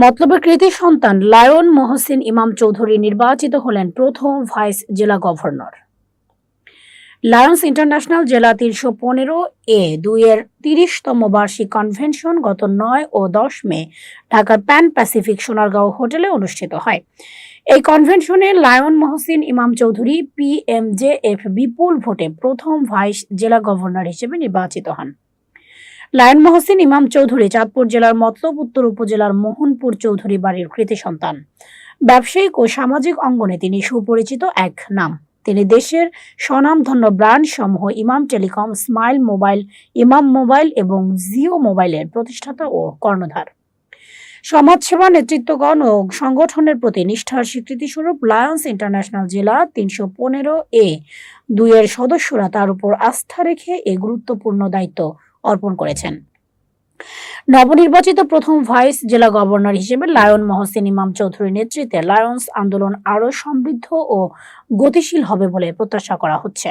মতলবের কৃতি সন্তান লায়ন মহসিন ইমাম চৌধুরী নির্বাচিত হলেন প্রথম ভাইস জেলা গভর্নর। লায়ন্স ইন্টারন্যাশনাল জেলা ৩১৫A-২ এর ৩০তম বার্ষিক কনভেনশন গত ৯ ও ১০ মে ঢাকার প্যান প্যাসিফিক সোনারগাঁও হোটেলে অনুষ্ঠিত হয়। এই কনভেনশনে লায়ন মহসিন ইমাম চৌধুরী PMJF বিপুল ভোটে প্রথম ভাইস জেলা গভর্নর হিসেবে নির্বাচিত হন। লায়ন মহসিন ইমাম চৌধুরী চাঁদপুর জেলার মতলব উত্তর উপজেলার মোহনপুর চৌধুরী বাড়ির কৃতি সন্তান। ব্যবসায়িক ও সামাজিক অঙ্গনে তিনি সুপরিচিত এক নাম। তিনি দেশের স্বনামধন্য ব্র্যান্ড সমূহ ইমাম টেলিকম, স্মাইল মোবাইল, ইমাম মোবাইল এবং জিও মোবাইলের প্রতিষ্ঠাতা ও কর্ণধার। সমাজসেবা, নেতৃত্বগণ ও সংগঠনের প্রতি নিষ্ঠার স্বীকৃতিস্বরূপ লায়ন্স ইন্টারন্যাশনাল জেলা ৩১৫A-২ এর সদস্যরা তার উপর আস্থা রেখে এই গুরুত্বপূর্ণ দায়িত্ব অর্পণ করেছেন। নবনির্বাচিত প্রথম ভাইস জেলা গভর্নর হিসেবে লায়ন মহসিন ইমাম চৌধুরীর নেতৃত্বে লায়ন্স আন্দোলন আরও সমৃদ্ধ ও গতিশীল হবে বলে প্রত্যাশা করা হচ্ছে।